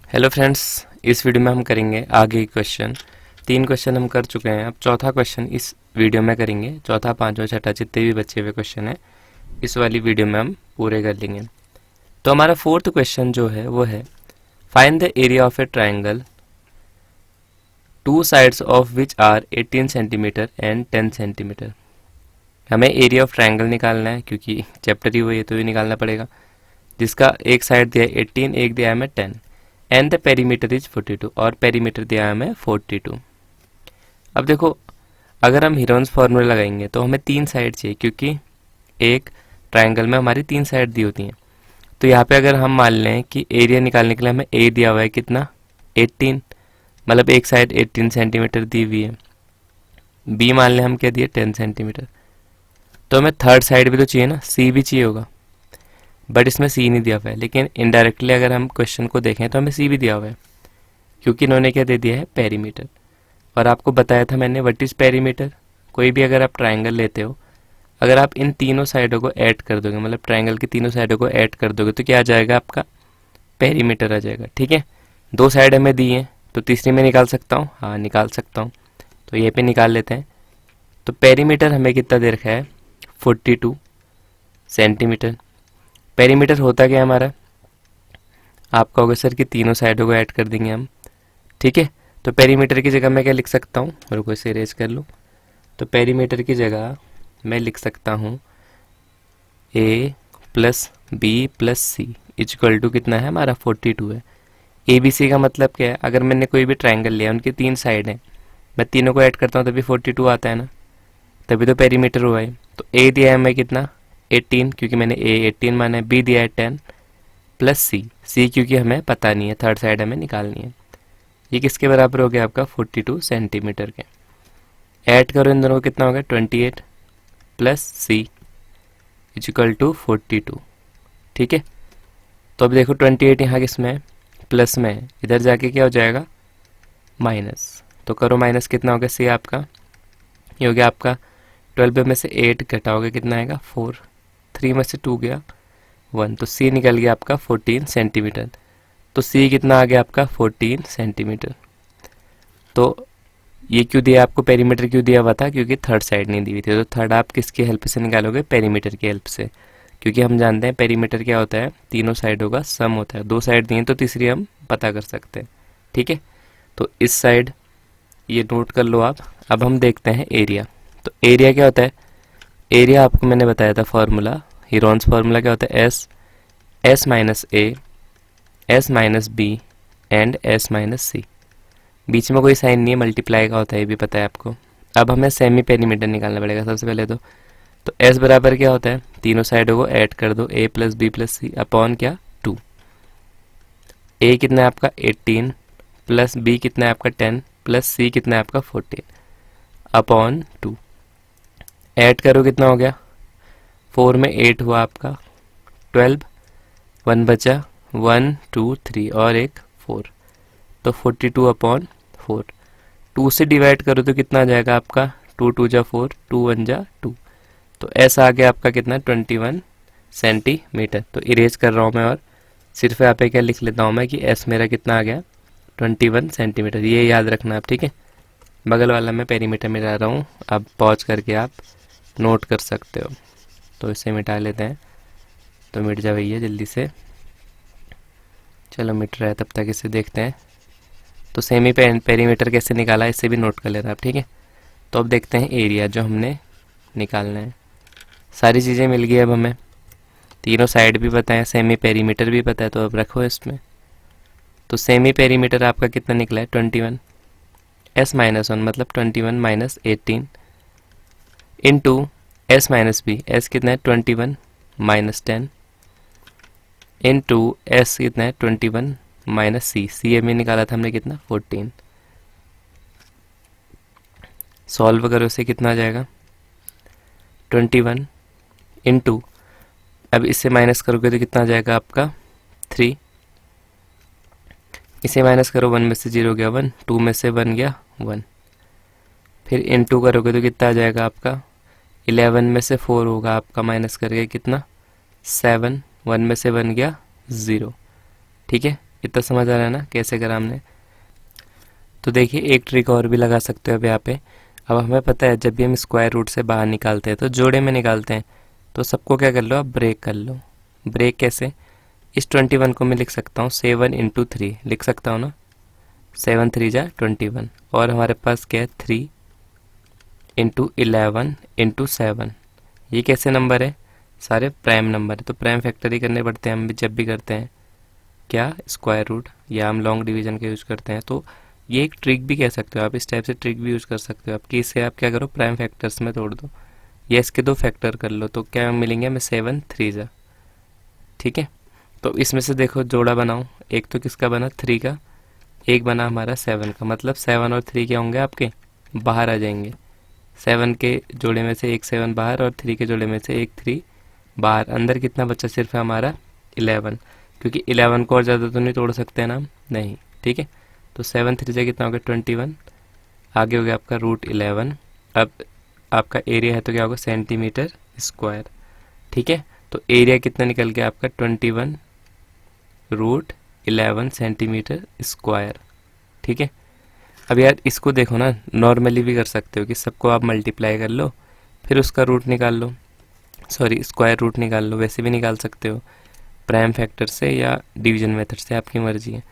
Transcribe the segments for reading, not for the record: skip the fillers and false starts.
Hello friends, इस video में हम करेंगे आगे क्वेश्चन। 3 क्वेश्चन हम कर चुके हैं। अब चौथा क्वेश्चन इस वीडियो में करेंगे। चौथा, पांचवा, छठा जितने भी बचे हुए क्वेश्चन हैं इस वाली वीडियो में हम पूरे कर लेंगे। तो हमारा फोर्थ क्वेश्चन जो है वो है find the area of a triangle two sides of which are 18 centimetre and 10 centimetre. हमें एरिया ऑफ ट्राइंगल निकालना है क्योंकि चैप्टर ही वही है तो ये निकालना पड़ेगा, जिसका एक साइड दिया है 18, एक दिया है हमें 10 एंड द पेरीमीटर इज 42 और पेरीमीटर दिया है हमें 42। अब देखो, अगर हम हीरोन्स फार्मूला लगाएंगे तो हमें 3 साइड चाहिए क्योंकि एक ट्राइंगल में हमारी 3 साइड दी होती हैं। तो यहाँ पे अगर हम मान लें कि एरिया निकालने के लिए हमें ए दिया हुआ है कितना 18, मतलब एक साइड 18 सेंटीमीटर दी हुई है। बी मान लें हम क्या दिए 10 सेंटीमीटर। तो हमें थर्ड साइड भी तो चाहिए ना, सी भी चाहिए होगा, बट इसमें सी नहीं दिया हुआ है। लेकिन इनडायरेक्टली अगर हम क्वेश्चन को देखें तो हमें सी भी दिया हुआ है क्योंकि इन्होंने क्या दे दिया है पेरीमीटर। और आपको बताया था मैंने व्हाट इज पेरीमीटर। कोई भी अगर आप ट्राइंगल लेते हो, अगर आप इन तीनों साइडों को ऐड कर दोगे, मतलब ट्राइंगल की तीनों साइडों को ऐड कर दोगे तो क्या आ जाएगा आपका पेरीमीटर आ जाएगा। ठीक है, 2 साइड हमें दी हैं तो तीसरी में निकाल सकता हूँ, हाँ निकाल सकता हूँ। तो ये पे निकाल लेते हैं। तो पेरीमीटर हमें कितना दे रखा है 42 सेंटीमीटर। पेरीमीटर होता क्या है हमारा, आप कहोगे सर कि तीनों साइडों को ऐड कर देंगे हम। ठीक है, तो पेरीमीटर की जगह मैं क्या लिख सकता हूँ, रुको इसे इरेज कर लूँ। तो पेरीमीटर की जगह मैं लिख सकता हूँ A plus B plus C equal to कितना है हमारा 42 है। ए बी सी का मतलब क्या है, अगर मैंने कोई भी ट्राइंगल लिया उनकी 3 साइड हैं, मैं तीनों को ऐड करता हूँ तभी 42 आता है ना, तभी तो पेरीमीटर हुआ है। तो ए दिया है हमें कितना 18 क्योंकि मैंने ए 18 माना है, बी दिया है 10 प्लस सी क्योंकि हमें पता नहीं है, थर्ड साइड हमें निकालनी है। ये किसके बराबर हो गया आपका 42 सेंटीमीटर के। ऐड करो इन दोनों को, कितना हो गया 28 प्लस सी इक्वल टू 42। ठीक है, तो अब देखो 28 यहाँ किस में है, प्लस में है, इधर जाके क्या हो जाएगा माइनस। तो करो माइनस, कितना हो गया सी आपका, ये हो गया आपका 12 में से 8 घटाओगे कितना आएगा 4, 3 में से 2 गया 1, तो सी निकल गया आपका 14 सेंटीमीटर। तो सी कितना आ गया आपका 14 सेंटीमीटर। तो ये क्यों दिया आपको पेरीमीटर क्यों दिया हुआ था, क्योंकि थर्ड साइड नहीं दी हुई थी। तो थर्ड आप किसकी हेल्प से निकालोगे, पेरीमीटर की हेल्प से, क्योंकि हम जानते हैं पेरीमीटर क्या होता है, तीनों साइडों का सम होता है। 2 साइड दी हैं तो तीसरी हम पता कर सकते हैं। ठीक है, तो इस साइड ये नोट कर लो आप। अब हम देखते हैं एरिया। तो एरिया क्या होता है, एरिया आपको मैंने बताया था फॉर्मूला, हीरोन्स फार्मूला क्या होता है S minus A, S minus B and S minus C. बीच में कोई साइन नहीं है, मल्टीप्लाई का होता है, ये भी पता है आपको। अब हमें सेमी पेरीमीटर निकालना पड़ेगा सबसे पहले तो एस बराबर क्या होता है, तीनों साइडों को ऐड कर दो, ए प्लस बी प्लस सी अपॉन क्या 2। ए कितना है आपका 18 प्लस बी कितना है आपका 10 प्लस सी कितना है आपका 14 अपॉन 2। ऐड करो कितना हो गया, 4 में 8 हुआ आपका 12, 1 बचा 1 2 3 और एक 4, तो 42 अपॉन 4। 2 से डिवाइड करो तो कितना आ जाएगा आपका 2 2 जा 4, 2 1 जा 2। तो ऐसा आ गया आपका कितना 21 सेंटीमीटर। तो इरेज कर रहा हूँ मैं और सिर्फ यहाँ पे क्या लिख लेता हूँ मैं कि एस मेरा कितना आ गया 21 सेंटीमीटर। ये याद रखना आप, ठीक है। बगल वाला मैं पेरीमीटर मिटा रहा हूँ, अब पॉज करके आप नोट कर सकते हो। तो इसे मिटा लेते हैं, तो मिट जा भैया जल्दी से। चलो मिट रहा है, तब तक इसे देखते हैं। तो सेमी पेरीमीटर कैसे निकाला इससे भी नोट कर लेना आप, ठीक है। तो अब देखते हैं एरिया जो हमने निकालना है। सारी चीज़ें मिल गई अब हमें, तीनों साइड भी पता है, सेमी पेरीमीटर भी पता है, तो अब रखो इसमें। तो सेमी पेरीमीटर आपका कितना निकला है 21, एस माइनस 1 मतलब 21 minus 18 into S minus B, S कितना है 21 माइनस 10 इंटू एस कितना है 21 माइनस सी, सी एम निकाला था हमने कितना 14। सॉल्व करो इसे, कितना आ जाएगा 21 इंटू, अब इससे माइनस करोगे तो कितना आ जाएगा आपका 3, इसे माइनस करो 1 में से 0 गया 1, 2 में से 1 गया 1, फिर इंटू करोगे तो कितना आ जाएगा आपका 11 में से 4 होगा आपका माइनस करके कितना 7, 1 में से 1 गया 0। ठीक है, इतना समझ आ रहा है ना कैसे करा हमने। तो देखिए एक ट्रिक और भी लगा सकते हो अब यहाँ पे। अब हमें पता है जब भी हम स्क्वायर रूट से बाहर निकालते हैं तो जोड़े में निकालते हैं, तो सबको क्या कर लो अब ब्रेक कर लो। ब्रेक कैसे, इस 21 को मैं लिख सकता हूँ 7 इंटू 3 लिख सकता हूँ ना, 7 3 जा 21, और हमारे पास क्या है 3 इंटू 11 इंटू 7। ये कैसे नंबर है, सारे प्राइम नंबर है, तो प्राइम फैक्टर ही करने पड़ते हैं हम भी जब भी करते हैं क्या स्क्वायर रूट, या हम लॉन्ग डिवीजन का यूज़ करते हैं। तो ये एक ट्रिक भी कह सकते हो आप, इस टाइप से ट्रिक भी यूज़ कर सकते हो आप कि इससे आप क्या करो प्राइम फैक्टर्स में तोड़ दो, या इसके 2 फैक्टर कर लो, तो क्या मिलेंगे हमें 7 3 जा। ठीक है, तो इसमें से देखो जोड़ा बनाओ, एक तो किसका बना 3 का, एक बना हमारा 7 का, मतलब 7 और 3 क्या होंगे आपके बाहर आ जाएंगे। 7 के जोड़े में से एक 7 बाहर और 3 के जोड़े में से एक 3 बाहर। अंदर कितना बच्चा सिर्फ है हमारा 11, क्योंकि 11 को और ज़्यादा तो नहीं तोड़ सकते ना हम, नहीं। ठीक है, तो 7 3 से कितना हो गया 21, आगे हो गया आपका रूट 11। अब आपका एरिया है तो क्या होगा सेंटीमीटर स्क्वायर। ठीक है, तो एरिया कितना निकल गया आपका 21 रूट 11 सेंटीमीटर स्क्वायर। ठीक है, अब यार इसको देखो ना, नॉर्मली भी कर सकते हो कि सबको आप मल्टीप्लाई कर लो फिर उसका रूट निकाल लो, सॉरी स्क्वायर रूट निकाल लो, वैसे भी निकाल सकते हो प्राइम फैक्टर से या डिवीजन मेथड से, आपकी मर्जी है।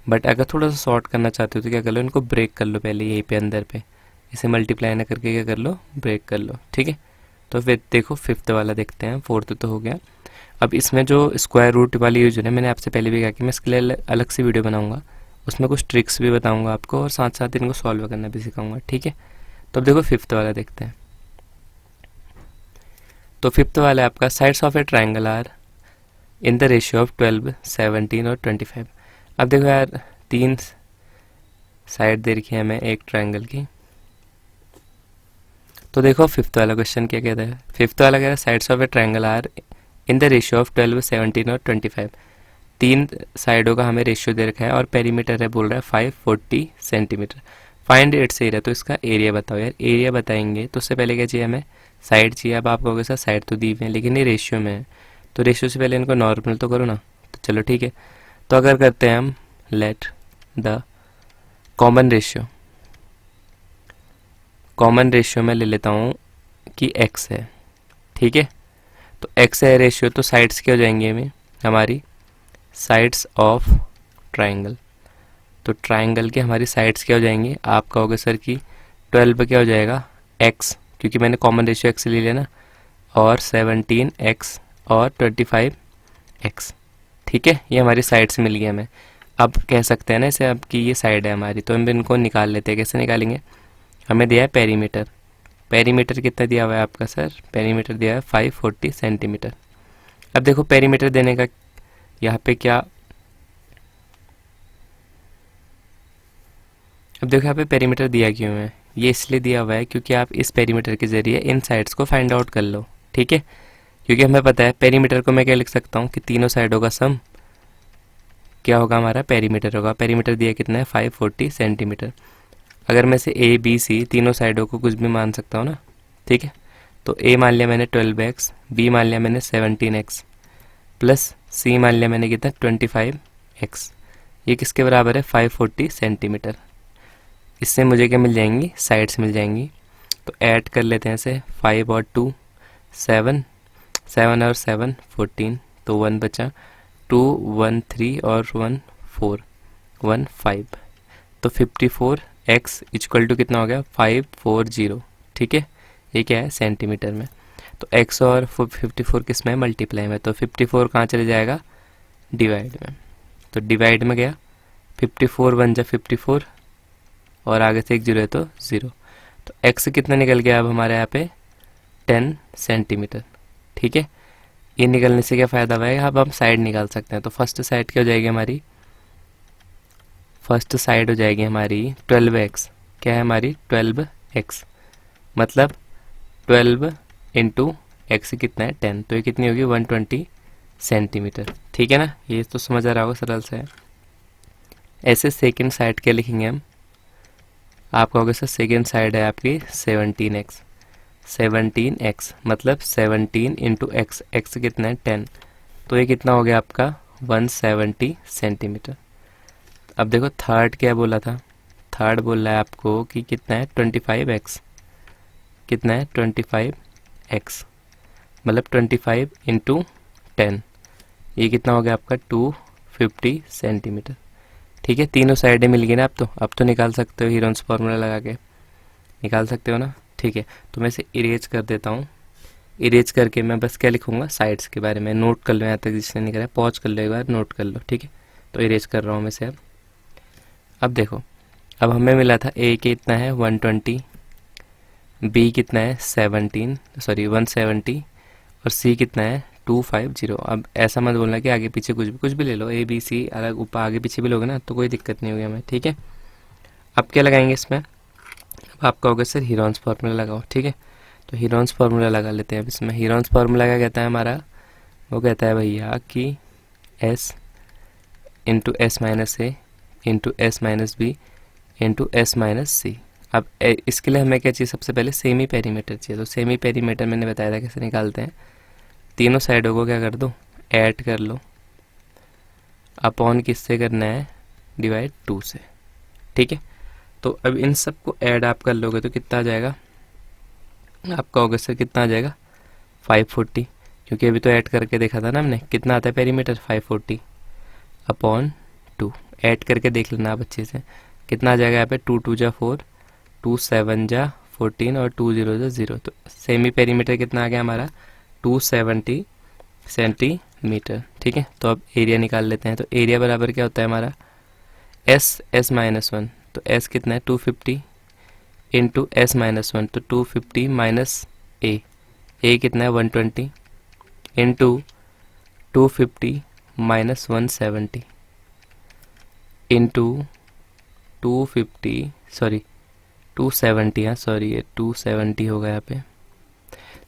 बट अगर थोड़ा सा शॉर्ट करना चाहते हो तो क्या कर लो, इनको ब्रेक कर लो पहले यहीं पे अंदर पे, इसे मल्टीप्लाई ना करके क्या कर लो ब्रेक कर लो। ठीक है, तो फिर देखो फिफ्थ वाला देखते हैं, फोर्थ तो हो गया। अब इसमें जो स्क्वायर रूट वाली यूज है, मैंने आपसे पहले भी कहा कि मैं इसके लिए अलग से वीडियो बनाऊंगा, उसमें कुछ ट्रिक्स भी बताऊंगा आपको और साथ साथ इनको सॉल्व करना भी सिखाऊंगा। ठीक है, तो अब देखो फिफ्थ वाला देखते हैं। तो फिफ्थ वाला है आपका sides of a triangle are in the ratio of 12 17 और 25। अब देखो यार 3 साइड दे रखी है हमें एक ट्राइंगल की। तो देखो फिफ्थ वाला क्वेश्चन क्या कहता है, फिफ्थ वाला कह रहा है sides of a triangle are in the ratio of 12 17 और 25। 3 साइडों का हमें रेशियो दे रखा है और पेरीमीटर है बोल रहा है 540 सेंटीमीटर। फाइंड इट्स एरिया, तो इसका एरिया बताओ यार। एरिया बताएंगे तो उससे पहले क्या चाहिए हमें साइड चाहिए। अब आप कहोगे सर साइड तो दी हुई है लेकिन ये रेशियो में है, तो रेशियो से पहले इनको नॉर्मल तो करो ना। तो चलो ठीक है, तो अगर करते हैं हम let the common ratio, common ratio में ले लेता हूँ कि x है। ठीक है, तो x है रेशियो, तो साइड्स क्या हो जाएंगे हमें हमारी साइड्स ऑफ ट्राइंगल। तो ट्राइंगल के हमारी साइड्स क्या हो जाएंगी, आप कहोगे सर कि 12 क्या हो जाएगा x, क्योंकि मैंने कॉमन रेशियो x ले लिया ना, और 17x और 25x। ठीक है, ये हमारी साइड्स मिल गई हमें। अब कह सकते हैं ना इसे अब कि ये साइड है हमारी, तो हम इनको निकाल लेते हैं। कैसे निकालेंगे, हमें दिया है पेरीमीटर। पेरीमीटर कितना दिया हुआ है आपका सर, पेरीमीटर दिया है 540 सेंटीमीटर। अब देखो पेरीमीटर देने का यहाँ पे क्या, अब देखो यहाँ पे पेरीमीटर दिया क्यों है, ये इसलिए दिया हुआ है क्योंकि आप इस पेरीमीटर के जरिए इन साइड्स को फाइंड आउट कर लो। ठीक है, क्योंकि हमें पता है पेरीमीटर को मैं क्या लिख सकता हूँ कि तीनों साइडों का सम क्या होगा हमारा पेरीमीटर होगा। पेरीमीटर दिया कितना है 540 सेंटीमीटर। अगर मैं से ए बी सी तीनों साइडों को कुछ भी मान सकता हूँ ना। ठीक है, तो ए मान लिया मैंने 12x, बी मान लिया मैंने 17x, प्लस सी मान लिया मैंने कितना 25x। ये किसके बराबर है 540 सेंटीमीटर। इससे मुझे क्या मिल जाएंगी, साइड्स मिल जाएंगी। तो ऐड कर लेते हैं इसे, 5 और 2 7, 7 और 7 14, तो 1 बचा, 2 1 3 और 1 4 1 5, तो 54x इक्वल टू कितना हो गया 540। ठीक है, ये क्या है सेंटीमीटर में। तो x और 54 किस में मल्टीप्लाई में, तो 54 कहाँ चले जाएगा डिवाइड में, तो डिवाइड में गया 54 1 जा 54 और आगे से एक जीरो है तो 0। तो x कितना निकल गया अब हमारे यहाँ पे 10 सेंटीमीटर। ठीक है, ये निकलने से क्या फ़ायदा हुआ, अब हम साइड निकाल सकते हैं। तो फर्स्ट साइड क्या हो जाएगी हमारी, फर्स्ट साइड हो जाएगी हमारी 12x। क्या है हमारी 12x, मतलब 12 इंटू एक्स कितना है 10, तो ये कितनी होगी 120 सेंटीमीटर। ठीक है ना, ये तो समझ आ रहा होगा, सरल सा है। ऐसे सेकेंड साइड क्या लिखेंगे हम, आप कहोगे सर सेकेंड साइड है आपकी 17x, 17x मतलब 17 इंटू एक्स, एक्स कितना है 10, तो ये कितना हो गया आपका 170 सेंटीमीटर। अब देखो थर्ड क्या बोला था, थर्ड बोल रहा है आपको कि कितना है 25x, कितना है 25x, मतलब 25 इंटू 10, ये कितना हो गया आपका 250 सेंटीमीटर। ठीक है, तीनों साइडें मिल गई ना। अब तो निकाल सकते हो, हीरोन्स फार्मूला लगा के निकाल सकते हो ना। ठीक है, तो मैं इसे इरेज कर देता हूँ। इरेज करके मैं बस क्या लिखूंगा, साइड्स के बारे में नोट कर लो, यहाँ तक जिसने नहीं करा पॉज कर लो, एक बार नोट कर लो। ठीक है, तो इरेज कर रहा हूँ मैं इसे। अब देखो, अब हमें मिला था ए कितना है 120, बी कितना है 170 और सी कितना है 250। अब ऐसा मत बोलना कि आगे पीछे कुछ भी ले लो, ए बी सी अलग ऊपर आगे पीछे भी लोगे ना तो कोई दिक्कत नहीं होगी हमें। ठीक है, अब क्या लगाएंगे इसमें, अब आपका होगा सर हीरोन्स फार्मूला लगाओ। ठीक है, तो हीरोन्स फार्मूला लगा लेते हैं। अब इसमें हीरोन्स फार्मूला क्या कहता है हमारा, वो कहता है भैया कि S into S minus A into S minus B into S minus C. अब इसके लिए हमें क्या चाहिए, सबसे पहले सेमी पेरीमीटर चाहिए। तो सेमी पेरीमीटर मैंने बताया था कैसे निकालते हैं, तीनों साइडों को क्या कर दो, ऐड कर लो, अपॉन किससे करना है, डिवाइड 2 से। ठीक है, तो अब इन सबको ऐड आप कर लोगे तो कितना आ जाएगा आपका, होगा सर कितना आ जाएगा 540, क्योंकि अभी तो ऐड करके देखा था ना हमने, कितना आता है पेरीमीटर 540 अपॉन 2। ऐड करके देख लेना आप अच्छे से, कितना आ जाएगा यहाँ पे 2 2 जा 4, 2 7 जा 14 और 2 0 जा 0। तो सेमी पेरीमीटर कितना आ गया हमारा 270 सेंटीमीटर। ठीक है, तो अब एरिया निकाल लेते हैं। तो एरिया बराबर क्या होता है हमारा एस माइनस 1, तो एस कितना है 250 इंटू एस माइनस 1, तो 250 माइनस ए कितना है 120 इंटू 250 माइनस 170 इंटू 270, हाँ सॉरी ये 270 होगा यहाँ पे।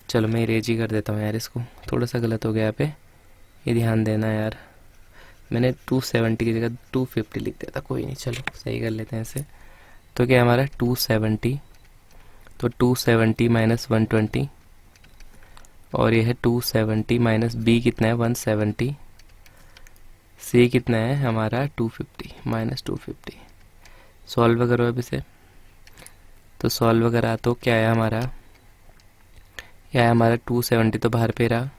चलो मैं इरेज ही कर देता हूँ यार, इसको थोड़ा सा गलत हो गया यहाँ पे, ये ध्यान देना यार, मैंने 270 की जगह 250 लिख दिया था, कोई नहीं, चलो सही कर लेते हैं इसे। तो क्या हमारा 270, तो 270 माइनस 120 और ये है 270 माइनस बी कितना है 170, सी कितना है हमारा 250 माइनस 250। सॉल्व करो अब इसे, तो सॉल्व करा तो क्या है हमारा, यह है हमारा 270 तो बाहर पे रहा।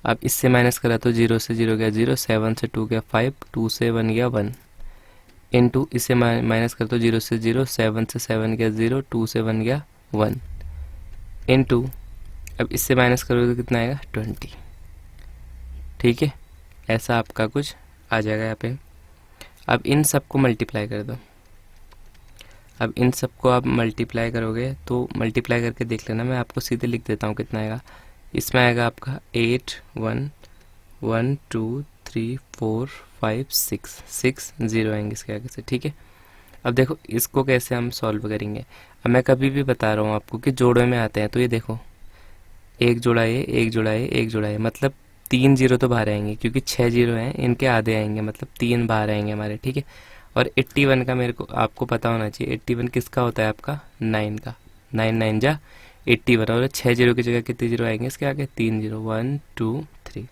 अब इससे माइनस करा तो 0 से 0 गया 0, 7 से 2 गया 5, 2 से 1 गया 1 इंटू इससे माइनस कर तो 0 से 0, 7 से 7 गया 0, 2 से 1 गया 1 इंटू अब इससे माइनस करोगे तो कितना आएगा 20। ठीक है, ऐसा आपका कुछ आ जाएगा यहाँ पे। अब इन सबको मल्टीप्लाई कर दो, अब इन सबको आप मल्टीप्लाई करोगे तो मल्टीप्लाई करके देख लेना, मैं आपको सीधे लिख देता हूँ कितना आएगा। इसमें आएगा आपका 8 1 1 2 3 4 5 6 0 आएंगे इसके आगे से। ठीक है, अब देखो इसको कैसे हम सॉल्व करेंगे। अब मैं कभी भी बता रहा हूँ आपको कि जोड़े में आते हैं, तो ये देखो एक जोड़ा ये, एक जोड़ा ये, एक जोड़ा ये, मतलब 3 0 तो बाहर आएंगे, क्योंकि 6 0 हैं इनके आधे आएंगे, मतलब 3 बाहर आएंगे हमारे। ठीक है, और 81 का मेरे को आपको पता होना चाहिए, 81 किसका होता है आपका 9 का, 9 9 जा 81, और 6 0 की जगह कितने 0 आएंगे इसके आगे 3 0, 1 2 3।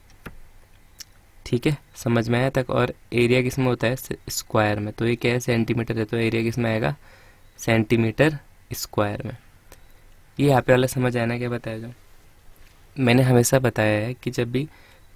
ठीक है, समझ में आया तक। और एरिया किस में होता है स्क्वायर में, तो ये क्या है सेंटीमीटर है, तो एरिया किस में आएगा सेंटीमीटर स्क्वायर में। ये यहाँ पे वाला समझ आया ना क्या बताया, जो मैंने हमेशा बताया है कि जब भी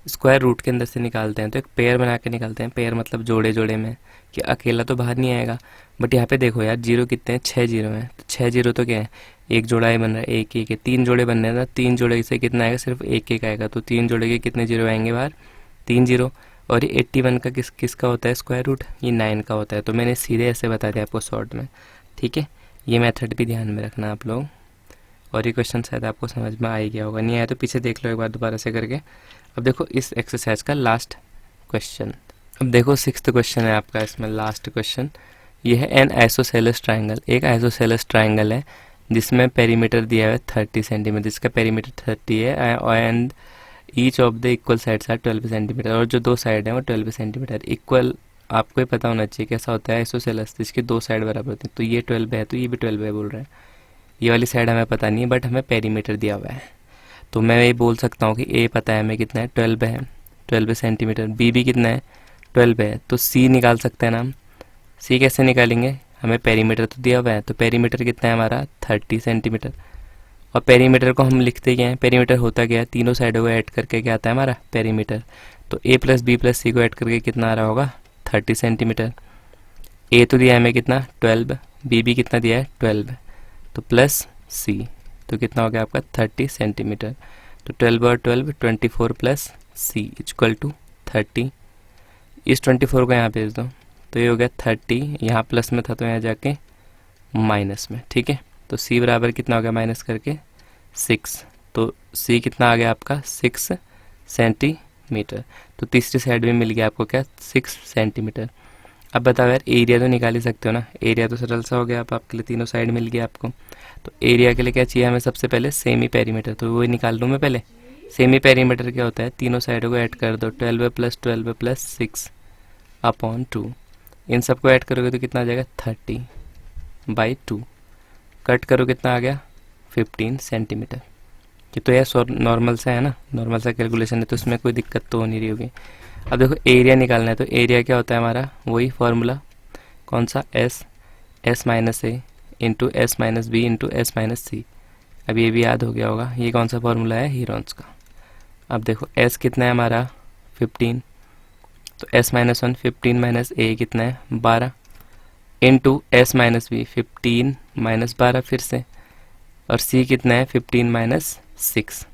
स्क्वायर रूट के अंदर से निकालते हैं तो एक पेयर बना के निकालते हैं। पेयर मतलब जोड़े जोड़े में, कि अकेला तो बाहर नहीं आएगा। बट यहाँ पे देखो यार जीरो कितने हैं 6 0 हैं, तो 6 0 तो क्या है एक जोड़ा ही बन रहा है, एक एक है, 3 जोड़े बन रहे हैं ना, 3 जोड़े से कितना आएगा सिर्फ एक एक आएगा, तो 3 जोड़े के कितने 0 आएंगे बाहर 3 0। और ये 81 का किसका होता है स्क्वायर रूट, ये 9 का होता है। तो मैंने सीधे ऐसे बता दिया आपको शॉर्ट में। ठीक है, ये मेथड भी ध्यान में रखना आप लोग। और ये क्वेश्चन शायद आपको समझ में आ ही गया होगा, नहीं आया तो पीछे देख लो एक बार दोबारा से करके। अब देखो इस एक्सरसाइज का लास्ट क्वेश्चन, अब देखो 6th क्वेश्चन है आपका, इसमें लास्ट क्वेश्चन ये है एन आइसोसेलेस ट्राइंगल। एक आइसोसेलेस ट्राइंगल है जिसमें पेरीमीटर दिया है 30 सेंटीमीटर, जिसका पेरीमीटर 30 है, and each of the equal sides are 12 centimetre, और जो दो साइड हैं वो 12 सेंटीमीटर इक्वल। आपको ही पता होना चाहिए कैसा होता है आइसोसेलेस, जिसकी दो साइड बराबर होती है। तो ये 12 है तो ये भी 12 है बोल रहे हैं, ये वाली साइड हमें पता नहीं है बट हमें पेरीमीटर दिया हुआ है। तो मैं ये बोल सकता हूँ कि ए पता है हमें कितना है 12 है, 12 सेंटीमीटर, बी भी कितना है 12 है, तो सी निकाल सकते हैं ना हम। सी कैसे निकालेंगे, हमें पेरीमीटर तो दिया हुआ है, तो पेरीमीटर कितना है हमारा 30 सेंटीमीटर। और पेरीमीटर को हम लिखते क्या हैं, पेरीमीटर होता क्या है, तीनों साइडों को ऐड करके क्या आता है हमारा पेरीमीटर। तो ए प्लस बी प्लस सी को ऐड करके कितना आ रहा होगा 30 सेंटीमीटर। ए तो दिया है हमें कितना 12, बी भी कितना दिया है 12, तो प्लस सी, तो कितना हो गया आपका 30 सेंटीमीटर। तो 12 और 12 24 प्लस सी इक्वल टू 30। इस 24 को यहाँ भेज दो, तो ये हो गया 30, यहाँ प्लस में था तो यहाँ जाके माइनस में, ठीक है। तो सी बराबर कितना हो गया माइनस करके 6, तो सी कितना आ गया आपका 6 सेंटीमीटर। तो तीसरी साइड में मिल गया आपको क्या 6 सेंटीमीटर। अब बताओ यार एरिया तो निकाल ही सकते हो ना, एरिया तो सरल सा हो गया, अब आपके लिए तीनों साइड मिल गया आपको। तो एरिया के लिए क्या चाहिए हमें सबसे पहले सेमी पेरीमीटर, तो वही निकाल लूँ मैं पहले। सेमी पेरीमीटर क्या होता है, तीनों साइडों को ऐड कर दो, 12 प्लस 6 अपॉन 2, इन सबको ऐड करोगे तो कितना आ जाएगा 30/2, कट करो कितना आ गया 15 सेंटीमीटर। ये तो यार नॉर्मल सा है ना, नॉर्मल सा कैलकुलेशन है, तो इसमें कोई दिक्कत तो हो नहीं रही होगी। अब देखो एरिया निकालना है, तो एरिया क्या होता है हमारा, वही फॉर्मूला कौन सा, S minus A into S minus B into S minus C. अब ये भी याद हो गया होगा, ये कौन सा फॉर्मूला है, हीरोन्स का। अब देखो एस कितना है हमारा 15, तो एस माइनस 1 15 माइनस ए कितना है 12 into S minus B 15 minus 12 फिर से, और सी कितना है 15 माइनस 6।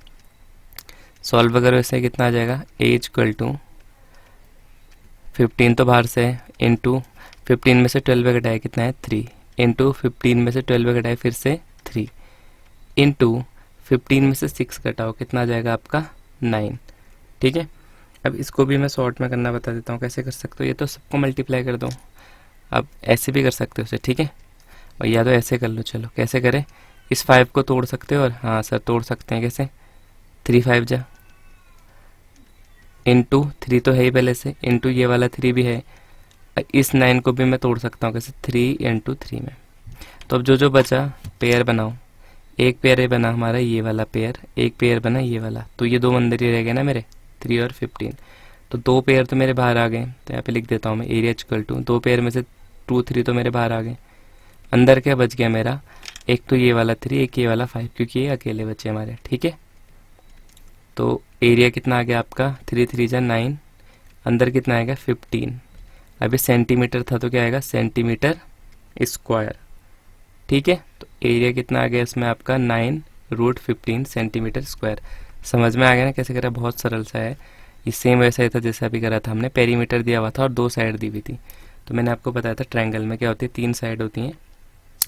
सॉल्व करो इसे कितना आ जाएगा, ए इक्वल टू 15 तो बाहर से है, इंटू 15 में से 12 घटाए कितना है 3, इंटू 15 में से 12 घटाए फिर से 3, इंटू 15 में से 6 घटाओ कितना आ जाएगा आपका 9, ठीक है। अब इसको भी मैं शॉर्ट में करना बता देता हूँ, कैसे कर सकते हो, ये तो सबको मल्टीप्लाई कर दो, अब ऐसे भी कर सकते हो उसे, ठीक है। और या तो ऐसे कर लो, चलो कैसे करें, इस 5 को तोड़ सकते हो, और हाँ सर तोड़ सकते हैं कैसे, 3 5 जा, इंटू 3 तो है ही पहले से, इंटू ये वाला 3 भी है, इस 9 को भी मैं तोड़ सकता हूँ कैसे 3 इंटू 3 में। तो अब जो जो बचा पेयर बनाओ, एक पेयर बना हमारा ये वाला पेयर, एक पेयर बना ये वाला, तो ये दो अंदर ही रह गए ना मेरे 3 और 15, तो 2 पेयर तो मेरे बाहर आ गए, तो यहाँ पे लिख देता हूँ मैं एरिया इक्वल टू 2 पेयर में से 2 3 तो मेरे बाहर आ गए, अंदर क्या बच गया मेरा, एक तो ये वाला 3 एक ये वाला 5, क्योंकि ये अकेले बचे हमारे, ठीक है। तो एरिया कितना आ गया आपका 3 3 जा 9, अंदर कितना आएगा 15, अभी सेंटीमीटर था तो क्या आएगा सेंटीमीटर स्क्वायर, ठीक है। तो एरिया कितना आ गया इसमें आपका 9√15 सेंटीमीटर स्क्वायर। समझ में आ गया ना कैसे करा, बहुत सरल सा है। ये सेम वैसा ही था जैसे अभी करा था हमने, पेरीमीटर दिया हुआ था और 2 साइड दी हुई थी। तो मैंने आपको बताया था ट्रायंगल में क्या होती है, 3 साइड होती हैं,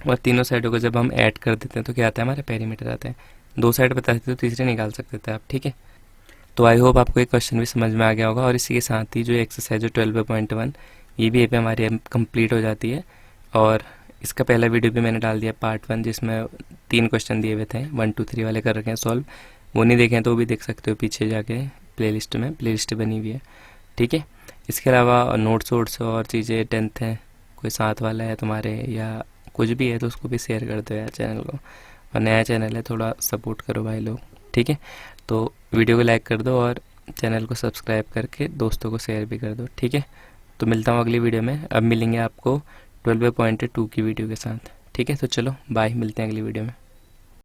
और तीनों साइडों को जब हम ऐड कर देते हैं तो क्या आता है हमारे पेरीमीटर आता है। 2 साइड बता देते तो तीसरे निकाल सकते थे आप, ठीक है। तो आई होप आपको ये क्वेश्चन भी समझ में आ गया होगा। और इसी के साथ ही जो एक्सरसाइज 12.1 ये भी पे हमारी कंप्लीट हो जाती है। और इसका पहला वीडियो भी मैंने डाल दिया पार्ट 1, जिसमें 3 क्वेश्चन दिए हुए थे, 1 2 3 वाले कर रखे हैं सॉल्व। वो नहीं देखें तो वो भी देख सकते हो पीछे जाके प्लेलिस्ट में, प्लेलिस्ट बनी हुई है, ठीक है। इसके अलावा नोट्स वोट्स और चीज़ें 10th है, कोई साथ वाला है तुम्हारे या कुछ भी है तो उसको भी शेयर कर दो यार चैनल को। और नया चैनल है, थोड़ा सपोर्ट करो भाई लोग, ठीक है। तो वीडियो को लाइक कर दो और चैनल को सब्सक्राइब करके दोस्तों को शेयर भी कर दो, ठीक है। तो मिलता हूँ अगली वीडियो में, अब मिलेंगे आपको 12.2 की वीडियो के साथ, ठीक है। तो चलो बाय, मिलते हैं अगली वीडियो में।